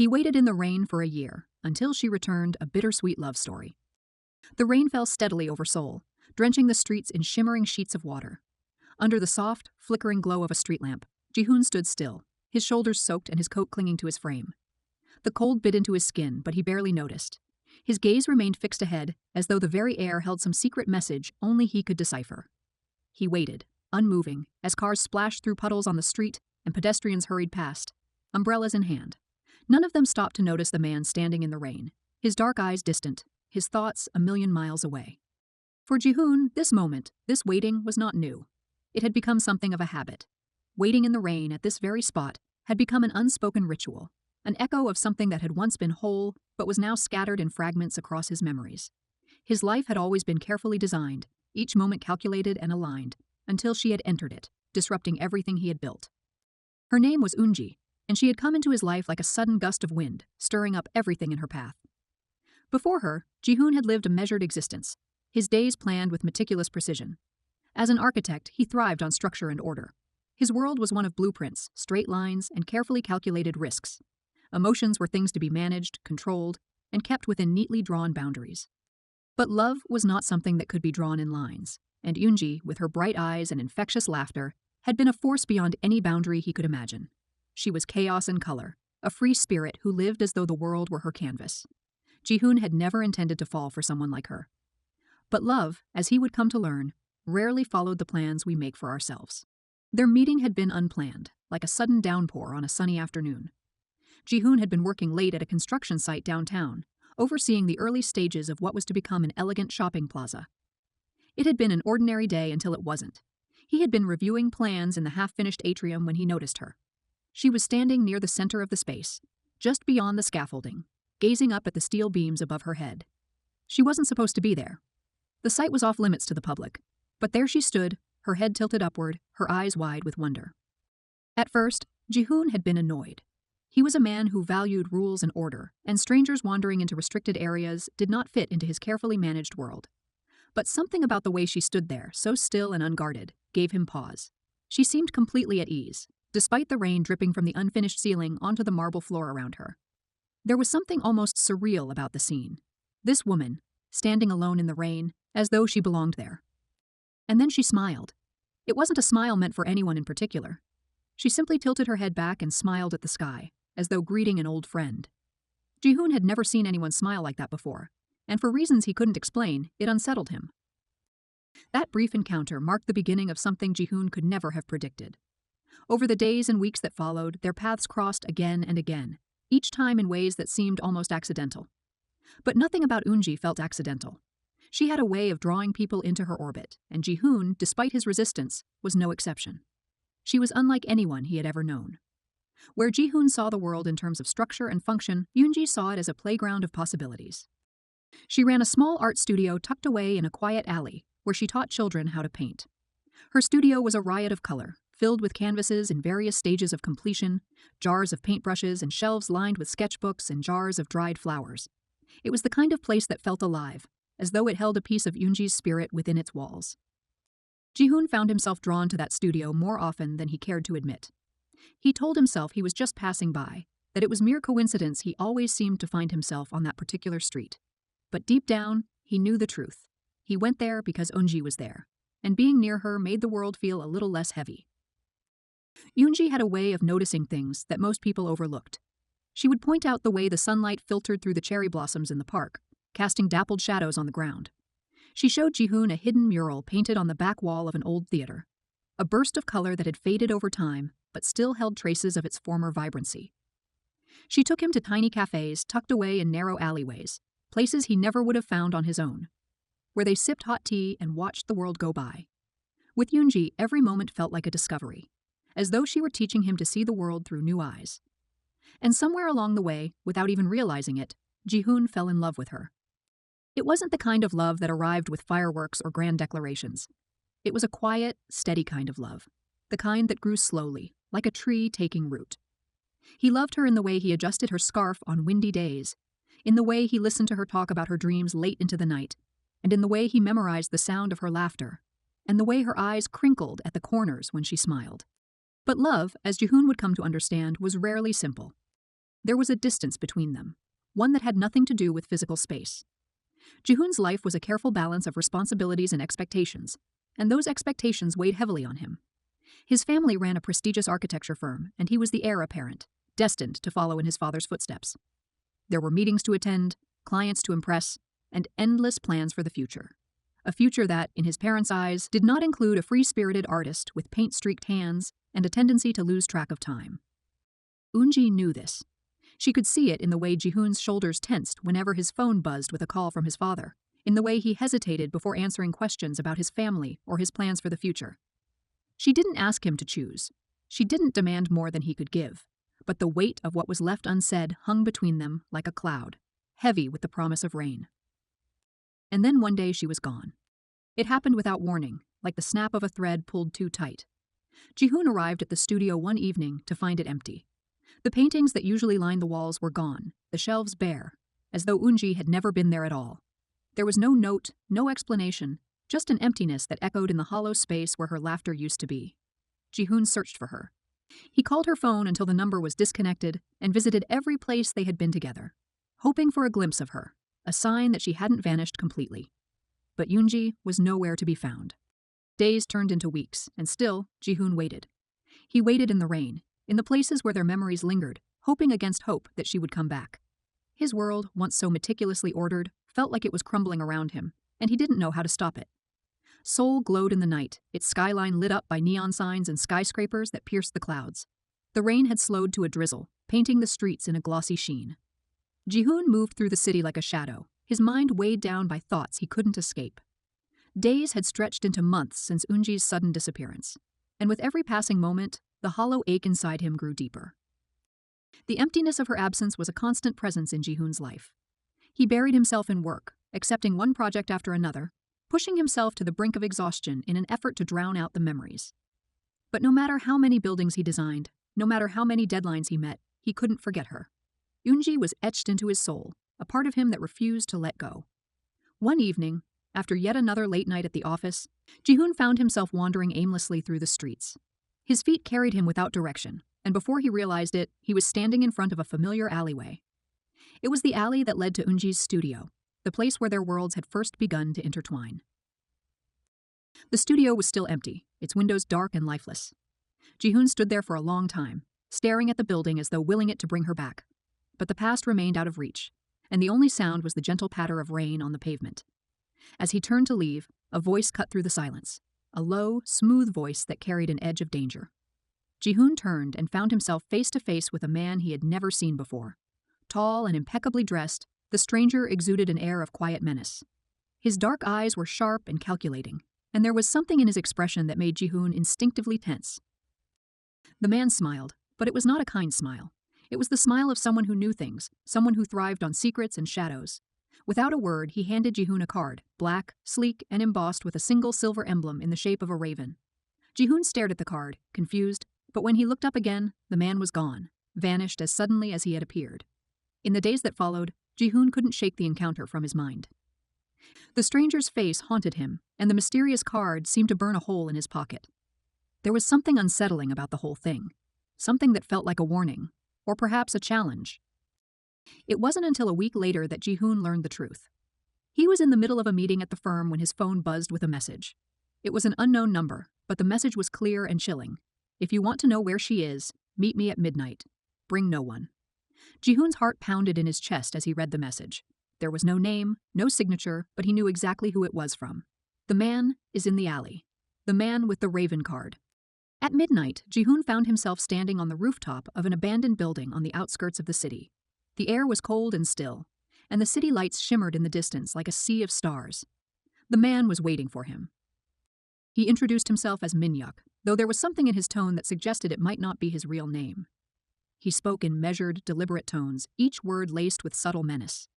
He waited in the rain for a year, until she returned a bittersweet love story. The rain fell steadily over Seoul, drenching the streets in shimmering sheets of water. Under the soft, flickering glow of a street lamp, Ji-hoon stood still, his shoulders soaked and his coat clinging to his frame. The cold bit into his skin, but he barely noticed. His gaze remained fixed ahead, as though the very air held some secret message only he could decipher. He waited, unmoving, as cars splashed through puddles on the street and pedestrians hurried past, umbrellas in hand. None of them stopped to notice the man standing in the rain, his dark eyes distant, his thoughts a million miles away. For Ji-hoon, this moment, this waiting was not new. It had become something of a habit. Waiting in the rain at this very spot had become an unspoken ritual, an echo of something that had once been whole but was now scattered in fragments across his memories. His life had always been carefully designed, each moment calculated and aligned, until she had entered it, disrupting everything he had built. Her name was Eunji, and she had come into his life like a sudden gust of wind, stirring up everything in her path. Before her, Ji-hoon had lived a measured existence, his days planned with meticulous precision. As an architect, he thrived on structure and order. His world was one of blueprints, straight lines, and carefully calculated risks. Emotions were things to be managed, controlled, and kept within neatly drawn boundaries. But love was not something that could be drawn in lines, and Eunji, with her bright eyes and infectious laughter, had been a force beyond any boundary he could imagine. She was chaos in color, a free spirit who lived as though the world were her canvas. Ji-hoon had never intended to fall for someone like her. But love, as he would come to learn, rarely followed the plans we make for ourselves. Their meeting had been unplanned, like a sudden downpour on a sunny afternoon. Ji-hoon had been working late at a construction site downtown, overseeing the early stages of what was to become an elegant shopping plaza. It had been an ordinary day until it wasn't. He had been reviewing plans in the half-finished atrium when he noticed her. She was standing near the center of the space, just beyond the scaffolding, gazing up at the steel beams above her head. She wasn't supposed to be there. The site was off limits to the public, but there she stood, her head tilted upward, her eyes wide with wonder. At first, Ji-hoon had been annoyed. He was a man who valued rules and order, and strangers wandering into restricted areas did not fit into his carefully managed world. But something about the way she stood there, so still and unguarded, gave him pause. She seemed completely at ease, despite the rain dripping from the unfinished ceiling onto the marble floor around her. There was something almost surreal about the scene. This woman, standing alone in the rain, as though she belonged there. And then she smiled. It wasn't a smile meant for anyone in particular. She simply tilted her head back and smiled at the sky, as though greeting an old friend. Ji-hoon had never seen anyone smile like that before, and for reasons he couldn't explain, it unsettled him. That brief encounter marked the beginning of something Ji-hoon could never have predicted. Over the days and weeks that followed, their paths crossed again and again, each time in ways that seemed almost accidental. But nothing about Eunji felt accidental. She had a way of drawing people into her orbit, and Ji-hoon, despite his resistance, was no exception. She was unlike anyone he had ever known. Where Ji-hoon saw the world in terms of structure and function, Eunji saw it as a playground of possibilities. She ran a small art studio tucked away in a quiet alley, where she taught children how to paint. Her studio was a riot of color, filled with canvases in various stages of completion, jars of paintbrushes and shelves lined with sketchbooks and jars of dried flowers. It was the kind of place that felt alive, as though it held a piece of Eunji's spirit within its walls. Ji-hoon found himself drawn to that studio more often than he cared to admit. He told himself he was just passing by, that it was mere coincidence he always seemed to find himself on that particular street. But deep down, he knew the truth. He went there because Eunji was there, and being near her made the world feel a little less heavy. Eunji had a way of noticing things that most people overlooked. She would point out the way the sunlight filtered through the cherry blossoms in the park, casting dappled shadows on the ground. She showed Ji-hoon a hidden mural painted on the back wall of an old theater, a burst of color that had faded over time but still held traces of its former vibrancy. She took him to tiny cafes tucked away in narrow alleyways, places he never would have found on his own, where they sipped hot tea and watched the world go by. With Eunji, every moment felt like a discovery, as though she were teaching him to see the world through new eyes. And somewhere along the way, without even realizing it, Ji-hoon fell in love with her. It wasn't the kind of love that arrived with fireworks or grand declarations. It was a quiet, steady kind of love, the kind that grew slowly, like a tree taking root. He loved her in the way he adjusted her scarf on windy days, in the way he listened to her talk about her dreams late into the night, and in the way he memorized the sound of her laughter, and the way her eyes crinkled at the corners when she smiled. But love, as Ji-hoon would come to understand, was rarely simple. There was a distance between them, one that had nothing to do with physical space. Jihoon's life was a careful balance of responsibilities and expectations, and those expectations weighed heavily on him. His family ran a prestigious architecture firm, and he was the heir apparent, destined to follow in his father's footsteps. There were meetings to attend, clients to impress, and endless plans for the future. A future that, in his parents' eyes, did not include a free-spirited artist with paint-streaked hands and a tendency to lose track of time. Eunji knew this. She could see it in the way Jihoon's shoulders tensed whenever his phone buzzed with a call from his father, in the way he hesitated before answering questions about his family or his plans for the future. She didn't ask him to choose. She didn't demand more than he could give, but the weight of what was left unsaid hung between them like a cloud, heavy with the promise of rain. And then one day she was gone. It happened without warning, like the snap of a thread pulled too tight. Jihoon arrived at the studio one evening to find it empty. The paintings that usually lined the walls were gone, the shelves bare, as though Eunji had never been there at all. There was no note, no explanation, just an emptiness that echoed in the hollow space where her laughter used to be. Jihoon searched for her. He called her phone until the number was disconnected and visited every place they had been together, hoping for a glimpse of her, a sign that she hadn't vanished completely. But Eunji was nowhere to be found. Days turned into weeks, and still, Jihoon waited. He waited in the rain, in the places where their memories lingered, hoping against hope that she would come back. His world, once so meticulously ordered, felt like it was crumbling around him, and he didn't know how to stop it. Seoul glowed in the night, its skyline lit up by neon signs and skyscrapers that pierced the clouds. The rain had slowed to a drizzle, painting the streets in a glossy sheen. Jihoon moved through the city like a shadow, his mind weighed down by thoughts he couldn't escape. Days had stretched into months since Eunji's sudden disappearance, and with every passing moment, the hollow ache inside him grew deeper. The emptiness of her absence was a constant presence in Jihoon's life. He buried himself in work, accepting one project after another, pushing himself to the brink of exhaustion in an effort to drown out the memories. But no matter how many buildings he designed, no matter how many deadlines he met, he couldn't forget her. Eunji was etched into his soul, a part of him that refused to let go. One evening, after yet another late night at the office, Jihoon found himself wandering aimlessly through the streets. His feet carried him without direction, and before he realized it, he was standing in front of a familiar alleyway. It was the alley that led to Eunji's studio, the place where their worlds had first begun to intertwine. The studio was still empty, its windows dark and lifeless. Jihoon stood there for a long time, staring at the building as though willing it to bring her back. But the past remained out of reach, and the only sound was the gentle patter of rain on the pavement. As he turned to leave, a voice cut through the silence, a low, smooth voice that carried an edge of danger. Jihoon turned and found himself face to face with a man he had never seen before. Tall and impeccably dressed, the stranger exuded an air of quiet menace. His dark eyes were sharp and calculating, and there was something in his expression that made Jihoon instinctively tense. The man smiled, but it was not a kind smile. It was the smile of someone who knew things, someone who thrived on secrets and shadows. Without a word, he handed Jihoon a card, black, sleek, and embossed with a single silver emblem in the shape of a raven. Jihoon stared at the card, confused, but when he looked up again, the man was gone, vanished as suddenly as he had appeared. In the days that followed, Jihoon couldn't shake the encounter from his mind. The stranger's face haunted him, and the mysterious card seemed to burn a hole in his pocket. There was something unsettling about the whole thing, something that felt like a warning, or perhaps a challenge. It wasn't until a week later that Jihoon learned the truth. He was in the middle of a meeting at the firm when his phone buzzed with a message. It was an unknown number, but the message was clear and chilling. If you want to know where she is, meet me at midnight. Bring no one. Jihoon's heart pounded in his chest as he read the message. There was no name, no signature, but he knew exactly who it was from. The man is in the alley. The man with the raven card. At midnight, Jihoon found himself standing on the rooftop of an abandoned building on the outskirts of the city. The air was cold and still, and the city lights shimmered in the distance like a sea of stars. The man was waiting for him. He introduced himself as Minhyuk, though there was something in his tone that suggested it might not be his real name. He spoke in measured, deliberate tones, each word laced with subtle menace.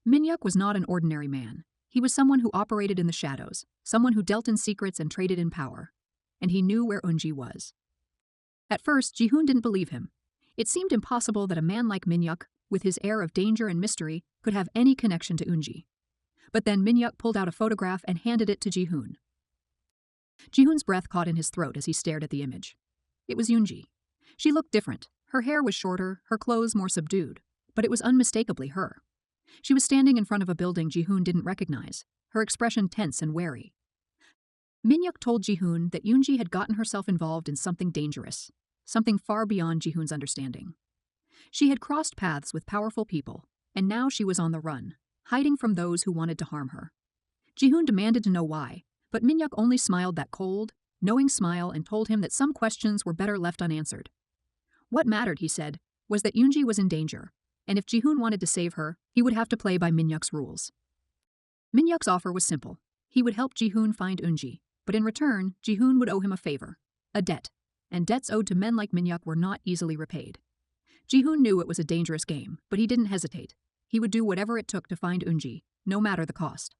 Minhyuk was not an ordinary man. He was someone who operated in the shadows, someone who dealt in secrets and traded in power. And he knew where Eunji was. At first, Jihoon didn't believe him. It seemed impossible that a man like Minhyuk, with his air of danger and mystery, could have any connection to Eunji. But then Minhyuk pulled out a photograph and handed it to Jihoon. Jihoon's breath caught in his throat as he stared at the image. It was Eunji. She looked different. Her hair was shorter, her clothes more subdued, but it was unmistakably her. She was standing in front of a building Ji-hoon didn't recognize, her expression tense and wary. Min-hyuk told Ji-hoon that Yoonji had gotten herself involved in something dangerous, something far beyond Ji-hoon's understanding. She had crossed paths with powerful people, and now she was on the run, hiding from those who wanted to harm her. Ji-hoon demanded to know why, but Min-hyuk only smiled that cold, knowing smile and told him that some questions were better left unanswered. What mattered, he said, was that Yoonji was in danger, and if Ji-hoon wanted to save her, he would have to play by Min-hyuk's rules. Min-hyuk's offer was simple. He would help Ji-hoon find Eunji, but in return, Ji-hoon would owe him a favor, a debt, and debts owed to men like Min-hyuk were not easily repaid. Ji-hoon knew it was a dangerous game, but he didn't hesitate. He would do whatever it took to find Eunji, no matter the cost.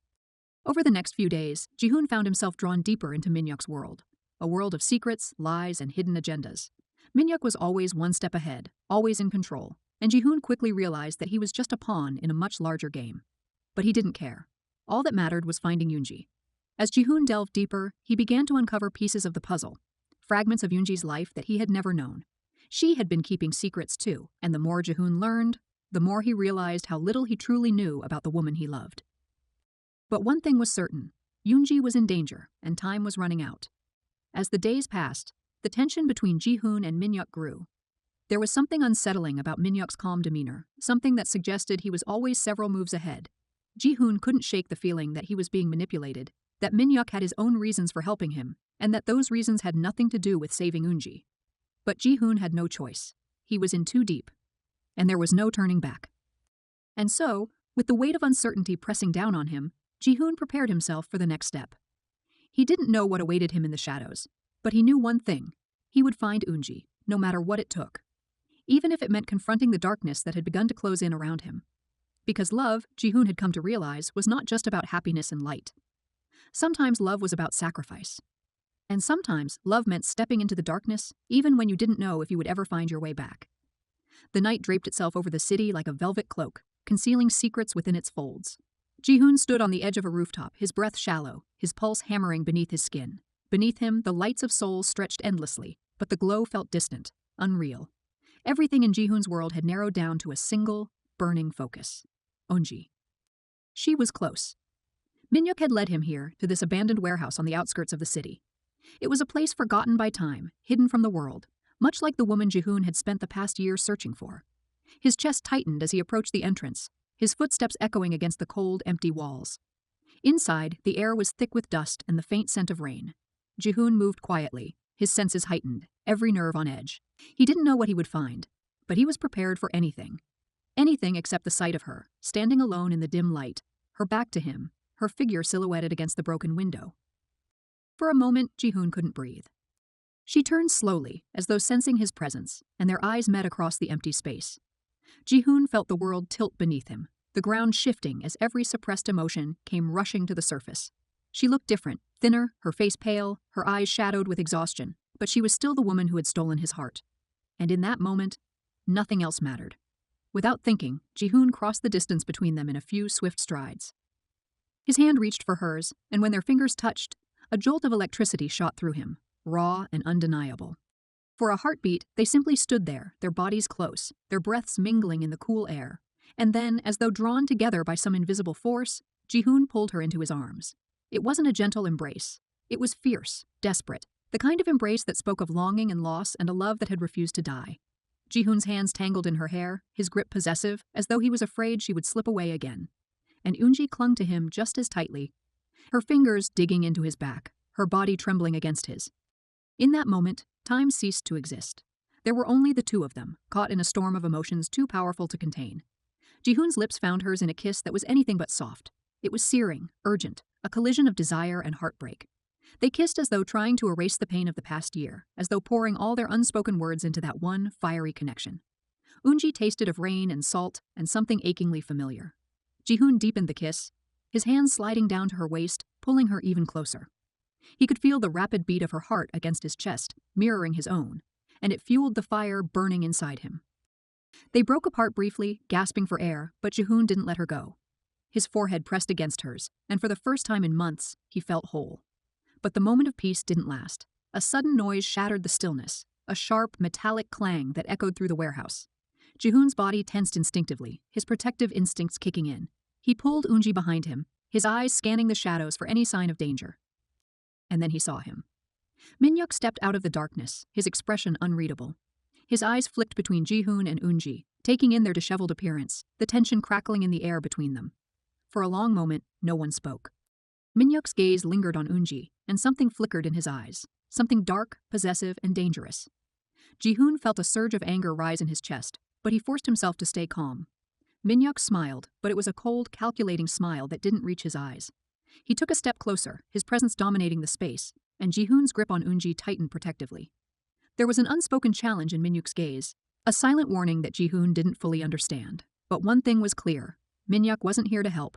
Over the next few days, Ji-hoon found himself drawn deeper into Min-hyuk's world, a world of secrets, lies, and hidden agendas. Min-hyuk was always one step ahead, always in control, and Ji-hoon quickly realized that he was just a pawn in a much larger game. But he didn't care. All that mattered was finding Yoonji. As Ji-hoon delved deeper, he began to uncover pieces of the puzzle, fragments of Yoonji's life that he had never known. She had been keeping secrets too, and the more Ji-hoon learned, the more he realized how little he truly knew about the woman he loved. But one thing was certain, Yoonji was in danger, and time was running out. As the days passed, the tension between Ji-hoon and Min-hyuk grew. There was something unsettling about Min-hyuk's calm demeanor, something that suggested he was always several moves ahead. Ji-hoon couldn't shake the feeling that he was being manipulated, that Min-hyuk had his own reasons for helping him, and that those reasons had nothing to do with saving Eunji. But Ji-hoon had no choice. He was in too deep, and there was no turning back. And so, with the weight of uncertainty pressing down on him, Ji-hoon prepared himself for the next step. He didn't know what awaited him in the shadows, but he knew one thing. He would find Eunji, no matter what it took. Even if it meant confronting the darkness that had begun to close in around him. Because love, Ji-hoon had come to realize, was not just about happiness and light. Sometimes love was about sacrifice. And sometimes love meant stepping into the darkness, even when you didn't know if you would ever find your way back. The night draped itself over the city like a velvet cloak, concealing secrets within its folds. Ji-hoon stood on the edge of a rooftop, his breath shallow, his pulse hammering beneath his skin. Beneath him, the lights of Seoul stretched endlessly, but the glow felt distant, unreal. Everything in Ji-hoon's world had narrowed down to a single, burning focus. Eunji. She was close. Min-hyuk had led him here, to this abandoned warehouse on the outskirts of the city. It was a place forgotten by time, hidden from the world, much like the woman Ji-hoon had spent the past year searching for. His chest tightened as he approached the entrance, his footsteps echoing against the cold, empty walls. Inside, the air was thick with dust and the faint scent of rain. Ji-hoon moved quietly, his senses heightened, every nerve on edge. He didn't know what he would find, but he was prepared for anything. Anything except the sight of her, standing alone in the dim light, her back to him, her figure silhouetted against the broken window. For a moment, Ji-hoon couldn't breathe. She turned slowly, as though sensing his presence, and their eyes met across the empty space. Ji-hoon felt the world tilt beneath him, the ground shifting as every suppressed emotion came rushing to the surface. She looked different, thinner, her face pale, her eyes shadowed with exhaustion, but she was still the woman who had stolen his heart. And in that moment, nothing else mattered. Without thinking, Ji-hoon crossed the distance between them in a few swift strides. His hand reached for hers, and when their fingers touched, a jolt of electricity shot through him, raw and undeniable. For a heartbeat, they simply stood there, their bodies close, their breaths mingling in the cool air. And then, as though drawn together by some invisible force, Ji-hoon pulled her into his arms. It wasn't a gentle embrace. It was fierce, desperate, the kind of embrace that spoke of longing and loss and a love that had refused to die. Ji-hoon's hands tangled in her hair, his grip possessive, as though he was afraid she would slip away again. And Eunji clung to him just as tightly, her fingers digging into his back, her body trembling against his. In that moment, time ceased to exist. There were only the two of them, caught in a storm of emotions too powerful to contain. Ji-hoon's lips found hers in a kiss that was anything but soft. It was searing, urgent, a collision of desire and heartbreak. They kissed as though trying to erase the pain of the past year, as though pouring all their unspoken words into that one fiery connection. Eunji tasted of rain and salt and something achingly familiar. Ji-hoon deepened the kiss, his hands sliding down to her waist, pulling her even closer. He could feel the rapid beat of her heart against his chest, mirroring his own, and it fueled the fire burning inside him. They broke apart briefly, gasping for air, but Ji-hoon didn't let her go. His forehead pressed against hers, and for the first time in months, he felt whole. But the moment of peace didn't last. A sudden noise shattered the stillness, a sharp, metallic clang that echoed through the warehouse. Jihoon's body tensed instinctively, his protective instincts kicking in. He pulled Eunji behind him, his eyes scanning the shadows for any sign of danger. And then he saw him. Minhyuk stepped out of the darkness, his expression unreadable. His eyes flicked between Jihoon and Eunji, taking in their disheveled appearance, the tension crackling in the air between them. For a long moment, no one spoke. Minhyuk's gaze lingered on Eunji, and something flickered in his eyes, something dark, possessive, and dangerous. Jihoon felt a surge of anger rise in his chest, but he forced himself to stay calm. Minhyuk smiled, but it was a cold, calculating smile that didn't reach his eyes. He took a step closer, his presence dominating the space, and Jihoon's grip on Eunji tightened protectively. There was an unspoken challenge in Minhyuk's gaze, a silent warning that Jihoon didn't fully understand. But one thing was clear: Minhyuk wasn't here to help.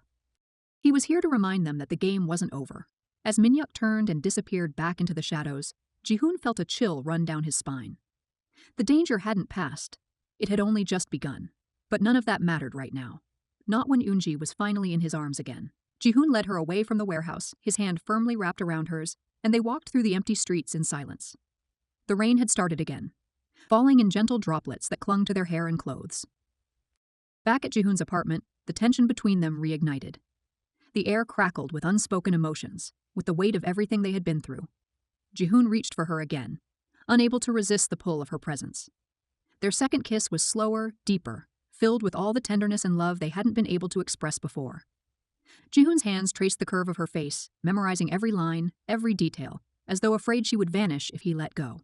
He was here to remind them that the game wasn't over. As Minhyuk turned and disappeared back into the shadows, Jihoon felt a chill run down his spine. The danger hadn't passed. It had only just begun. But none of that mattered right now. Not when Eunji was finally in his arms again. Jihoon led her away from the warehouse, his hand firmly wrapped around hers, and they walked through the empty streets in silence. The rain had started again, falling in gentle droplets that clung to their hair and clothes. Back at Jihoon's apartment, the tension between them reignited. The air crackled with unspoken emotions, with the weight of everything they had been through. Jihoon reached for her again, unable to resist the pull of her presence. Their second kiss was slower, deeper, filled with all the tenderness and love they hadn't been able to express before. Jihoon's hands traced the curve of her face, memorizing every line, every detail, as though afraid she would vanish if he let go.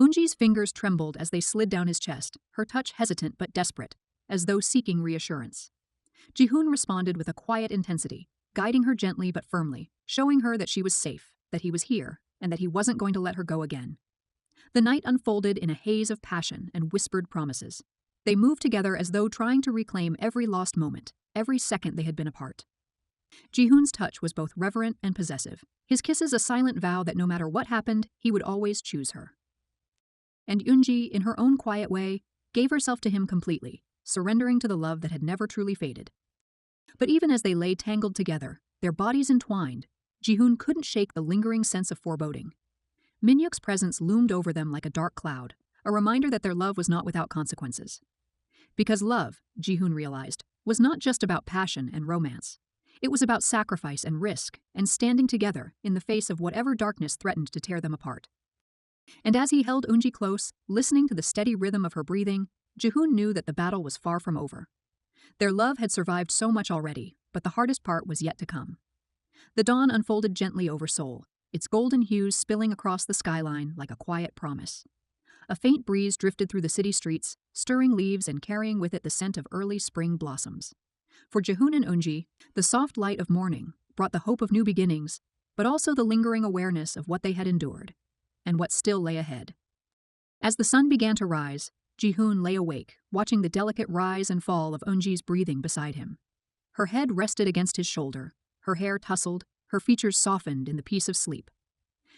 Eunji's fingers trembled as they slid down his chest, her touch hesitant but desperate, as though seeking reassurance. Jihoon responded with a quiet intensity, guiding her gently but firmly, showing her that she was safe, that he was here, and that he wasn't going to let her go again. The night unfolded in a haze of passion and whispered promises. They moved together as though trying to reclaim every lost moment, every second they had been apart. Jihoon's touch was both reverent and possessive, his kisses a silent vow that no matter what happened, he would always choose her. And Eunji, in her own quiet way, gave herself to him completely, surrendering to the love that had never truly faded. But even as they lay tangled together, their bodies entwined, Jihoon couldn't shake the lingering sense of foreboding. Minhyuk's presence loomed over them like a dark cloud, a reminder that their love was not without consequences. Because love, Jihoon realized, was not just about passion and romance. It was about sacrifice and risk, and standing together in the face of whatever darkness threatened to tear them apart. And as he held Eunji close, listening to the steady rhythm of her breathing, Jihoon knew that the battle was far from over. Their love had survived so much already, but the hardest part was yet to come. The dawn unfolded gently over Seoul, its golden hues spilling across the skyline like a quiet promise. A faint breeze drifted through the city streets, stirring leaves and carrying with it the scent of early spring blossoms. For Jihoon and Eunji, the soft light of morning brought the hope of new beginnings, but also the lingering awareness of what they had endured, and what still lay ahead. As the sun began to rise, Jihoon lay awake, watching the delicate rise and fall of Eunji's breathing beside him. Her head rested against his shoulder, her hair tousled, her features softened in the peace of sleep.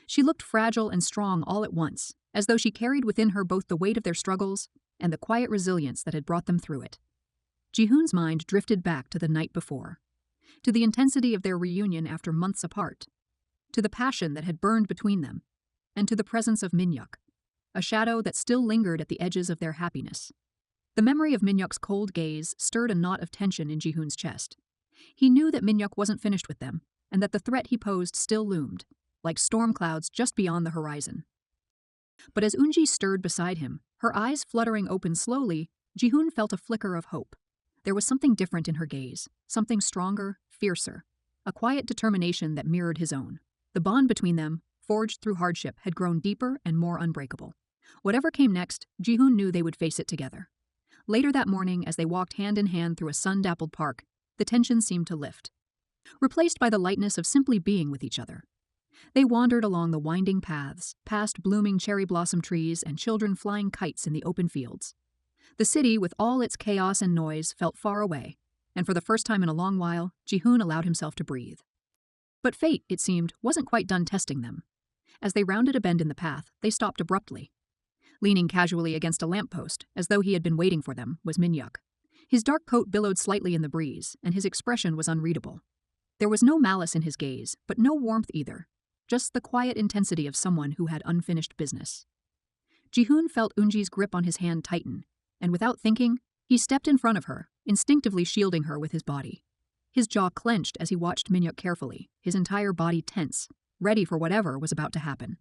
She looked fragile and strong all at once, as though she carried within her both the weight of their struggles and the quiet resilience that had brought them through it. Jihoon's mind drifted back to the night before, to the intensity of their reunion after months apart, to the passion that had burned between them, and to the presence of Minhyuk, a shadow that still lingered at the edges of their happiness. The memory of Minhyuk's cold gaze stirred a knot of tension in Jihoon's chest. He knew that Minhyuk wasn't finished with them, and that the threat he posed still loomed, like storm clouds just beyond the horizon. But as Eunji stirred beside him, her eyes fluttering open slowly, Jihoon felt a flicker of hope. There was something different in her gaze, something stronger, fiercer, a quiet determination that mirrored his own. The bond between them, forged through hardship, had grown deeper and more unbreakable. Whatever came next, Jihoon knew they would face it together. Later that morning, as they walked hand in hand through a sun-dappled park, the tension seemed to lift, replaced by the lightness of simply being with each other. They wandered along the winding paths, past blooming cherry blossom trees and children flying kites in the open fields. The city, with all its chaos and noise, felt far away, and for the first time in a long while, Jihoon allowed himself to breathe. But fate, it seemed, wasn't quite done testing them. As they rounded a bend in the path, they stopped abruptly. Leaning casually against a lamppost, as though he had been waiting for them, was Minhyuk. His dark coat billowed slightly in the breeze, and his expression was unreadable. There was no malice in his gaze, but no warmth either, just the quiet intensity of someone who had unfinished business. Jihoon felt Eunji's grip on his hand tighten, and without thinking, he stepped in front of her, instinctively shielding her with his body. His jaw clenched as he watched Minhyuk carefully, his entire body tense, ready for whatever was about to happen.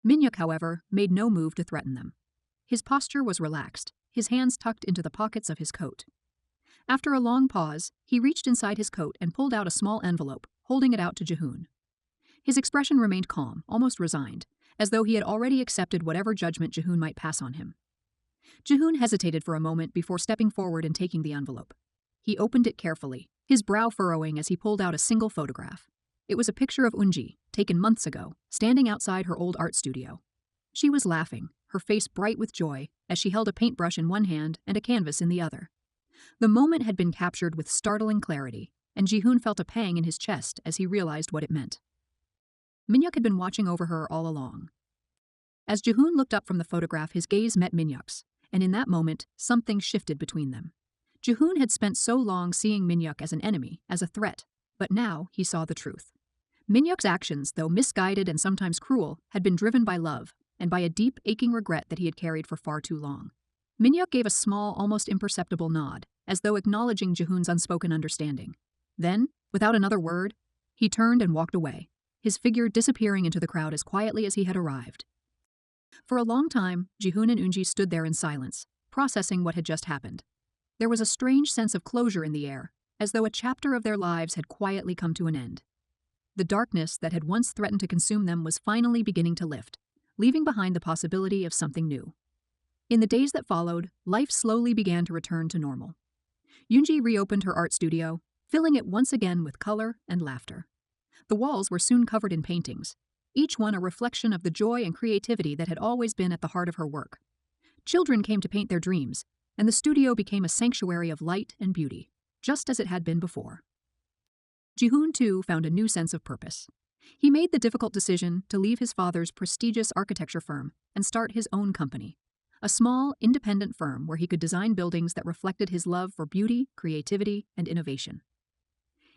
Minhyuk, however, made no move to threaten them. His posture was relaxed, his hands tucked into the pockets of his coat. After a long pause, he reached inside his coat and pulled out a small envelope, holding it out to Jihoon. His expression remained calm, almost resigned, as though he had already accepted whatever judgment Jihoon might pass on him. Jihoon hesitated for a moment before stepping forward and taking the envelope. He opened it carefully, his brow furrowing as he pulled out a single photograph. It was a picture of Eunji, taken months ago, standing outside her old art studio. She was laughing, her face bright with joy, as she held a paintbrush in one hand and a canvas in the other. The moment had been captured with startling clarity, and Jihoon felt a pang in his chest as he realized what it meant. Minhyuk had been watching over her all along. As Jihoon looked up from the photograph, his gaze met Minhyuk's, and in that moment, something shifted between them. Jihoon had spent so long seeing Minhyuk as an enemy, as a threat, but now he saw the truth. Minhyuk's actions, though misguided and sometimes cruel, had been driven by love, and by a deep, aching regret that he had carried for far too long. Minhyuk gave a small, almost imperceptible nod, as though acknowledging Jihoon's unspoken understanding. Then, without another word, he turned and walked away, his figure disappearing into the crowd as quietly as he had arrived. For a long time, Jihoon and Eunji stood there in silence, processing what had just happened. There was a strange sense of closure in the air, as though a chapter of their lives had quietly come to an end. The darkness that had once threatened to consume them was finally beginning to lift, leaving behind the possibility of something new. In the days that followed, life slowly began to return to normal. Eunji reopened her art studio, filling it once again with color and laughter. The walls were soon covered in paintings, each one a reflection of the joy and creativity that had always been at the heart of her work. Children came to paint their dreams, and the studio became a sanctuary of light and beauty, just as it had been before. Jihoon, too, found a new sense of purpose. He made the difficult decision to leave his father's prestigious architecture firm and start his own company, a small, independent firm where he could design buildings that reflected his love for beauty, creativity, and innovation.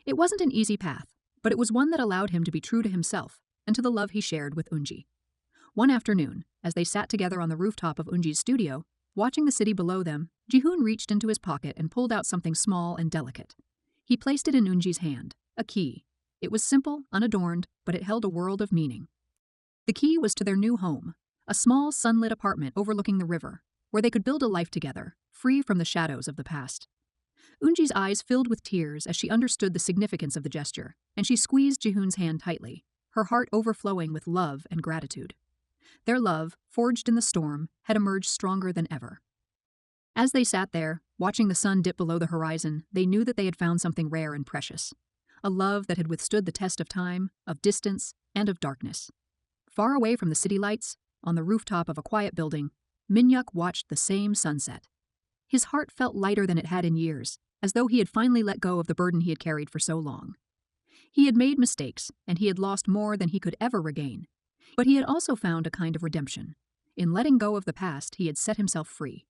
It wasn't an easy path, but it was one that allowed him to be true to himself and to the love he shared with Eunji. One afternoon, as they sat together on the rooftop of Eunji's studio, watching the city below them, Jihoon reached into his pocket and pulled out something small and delicate. He placed it in Eunji's hand, a key. It was simple, unadorned, but it held a world of meaning. The key was to their new home, a small sunlit apartment overlooking the river, where they could build a life together, free from the shadows of the past. Eunji's eyes filled with tears as she understood the significance of the gesture, and she squeezed Jihoon's hand tightly, her heart overflowing with love and gratitude. Their love, forged in the storm, had emerged stronger than ever. As they sat there, watching the sun dip below the horizon, they knew that they had found something rare and precious, a love that had withstood the test of time, of distance, and of darkness. Far away from the city lights, on the rooftop of a quiet building, Minhyuk watched the same sunset. His heart felt lighter than it had in years, as though he had finally let go of the burden he had carried for so long. He had made mistakes, and he had lost more than he could ever regain. But he had also found a kind of redemption. In letting go of the past, he had set himself free.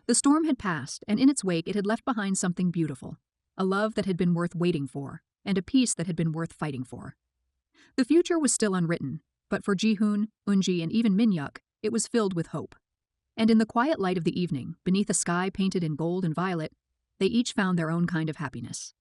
The storm had passed, and in its wake it had left behind something beautiful, a love that had been worth waiting for, and a peace that had been worth fighting for. The future was still unwritten, but for Jihoon, Eunji, and even Minhyuk, it was filled with hope. And in the quiet light of the evening, beneath a sky painted in gold and violet, they each found their own kind of happiness.